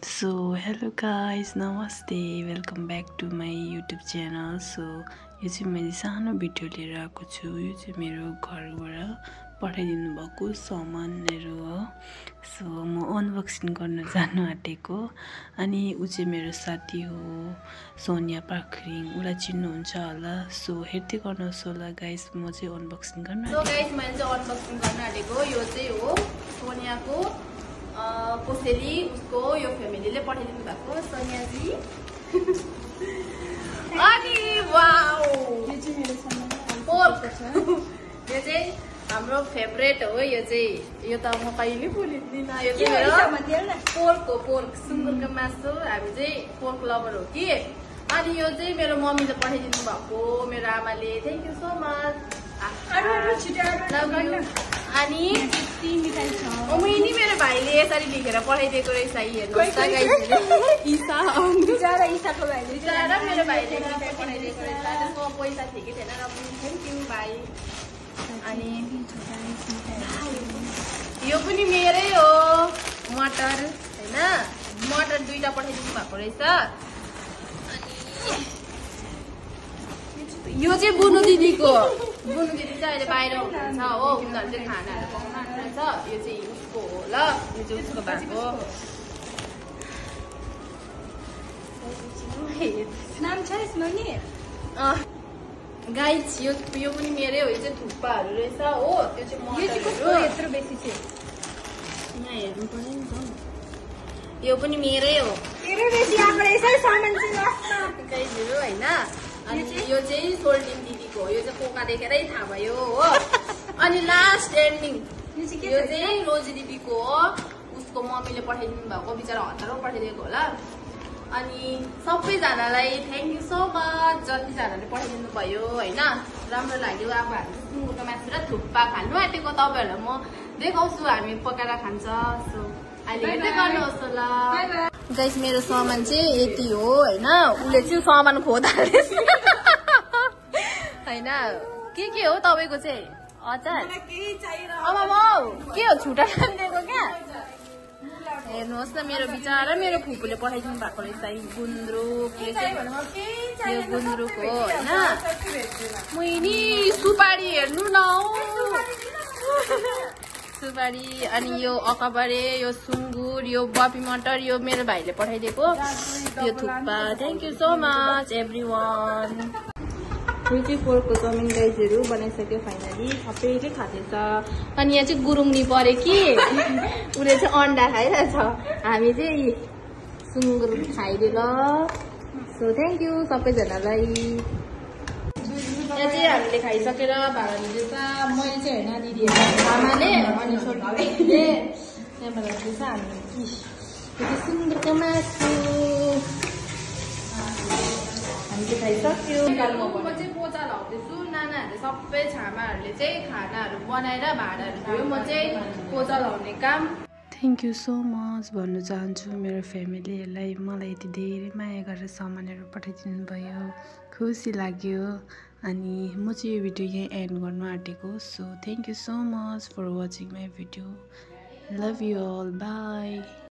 So hello guys, namaste, welcome back to my YouTube channel. So यो चाहिँ मैले सानो भिडियो लिएर आएको छु। यो चाहिँ मेरो घरबाट पठाइदिनु भएको सामानहरु हो। सो म अनबक्सिङ गर्न जानु आँटेको अनि उ चाहिँ मेरो साथी हो सोनिया पाखरिङ, उलाई चिन्नुहुन्छ होला। सो हेर्दै गर्नुहोस् होला गाइस, म चाहिँ अनबक्सिङ गर्न आँटेको। सो गाइस मैले चाहिँ अनबक्सिङ गर्न आँटेको यो चाहिँ हो सोनियाको कोसेली, उसको यो फ्यामिलीले पठाइदिनु भएको सोनिया जी। अनि वाउ यो चाहिँ मेरो सामान पोर्क छ। यो चाहिँ हाम्रो फेभरेट हो। यो चाहिँ यो त म कहिले बोलिदिन। यो चाहिँ मेरो पोर्क हो, पोर्क सुँगुरको मासु। हामी चाहिँ पोर्क लभर हो कि। अनि यो चाहिँ मेरो मम्मीले पठाइदिनु भएको, मेरो आमाले। Thank you so much. अनि नि मेरो भाइले यसरी लेखेर पठाइदिएको रहेछ। हेर्नुहोस् त गाइस, ईसा ईसाको भाइले मेरो भाइले पठाइदिएको रहेछ। त्यसको पैसा थियो कि थिएन र पनि थ्यांक यू भाइ। अनि यो पनि मेरै हो मटर, हैन मटर दुईटा पठाइदिनु भएको रहेछ। अनि यो चाहिँ बुनु दिदीको, बुनु दिदी चाहिँ अहिले बाहिर हुनुहुन्छ हो, उनीहरू चाहिँ खानाहरू पकाउनु रहेछ। यो चाहिँ उसको हो ल, यो चाहिँ उसको भएको नाम छ यसमा नि गाइस। यो पनि मेरै हो। यो चाहिँ थुक्पाहरू रहेछ हो। त्यो चाहिँ मटरहरू यत्रो बेसी चाहिँ यहाँ हेर्नु पर्यो नि त। यो पनि मेरै हो। धेरै बेसी आएको रहेछ सामान चाहिँ गाइसहरु हैन। अनि यो चाहिँ सोल्टिन दिदीको हो। यो चाहिँ कोका देखेरै थाहा भयो हो। अनि लास्ट एन्डिङ यो चाहिँ रोजी दिदीको हो। उसको मम्मीले पठाइदिनु भएको, बिचारा हतारो पठाइदिएको होला। अनि सबैजनालाई थ्यांक यू सो मच, जतिजनाले पठाइदिनु भयो हैन। राम्रो लाग्यो। अब हामी सुँगुरको मासु र थुक्पा खानु आँटेको, तपाईहरुलाई म देखाउँछु हामी पकाएर खान्छ। सो अहिले हेर्दै गर्नुहोस् होला। गाइस मेरो सामान चाहिँ यति हो हैन। उले चाहिँ सामान खोदाले हैन। के हो तपाईको चाहिँ? अचार अब के हो छुटा दिएको क्या? हेर्नुहोस् न मेरो बिचारा मेरो फुपूले पठाइदिनु भएको रहेछ गुन्द्रुक। यो चाहिँ यो गुन्द्रुक हो हैन। मैनी सुपारी हेर्नु न सुपारी। अनि यो अकबरे, यो सुँगुर, यो बपी मटर, यो मेरो भाइले पठाइदिएको यो thukpa. Thank you so much everyone. यो चाहिँ पोर्कको चाउमिन गाइसहरु बनाइसक्यो फाइनली। सबैले खाँदैछ। अनि यहाँ चाहिँ गुरुङनी परे कि उले चाहिँ अन्डा खाइरहेछ, हामी चाहिँ सुँगुर खाइदियो ल। सो थ्यांक यू सबैजनालाई। यहाँ चाहिँ हामीले खाइसकेर भाडा दिँदैछ। मैले चाहिँ होइन, दिदी आमाले अनि सोल्टीले त्यहाँबाट दिँदैछ हामीले। यो चाहिँ सुँगुरको मासु हामीले खाइसक्यो। म चाहिँ पोचा लाउँदैछु। नानाहरूले सबै छामाहरूले चाहिँ खानाहरू बनाएर भाँडाहरू धोयो, म चाहिँ पोचा लाउने काम। थ्याङ्क यू सो मच भन्न चाहन्छु मेरो फ्यामिलीहरूलाई। मलाई यति धेरै माया गरेर सामानहरू पठाइदिनु भयो, खुसी लाग्यो। अनि म चाहिँ यो भिडियो यहीँ एन्ड गर्न आँटेको। So thank you so much for watching my video. Love you all, by.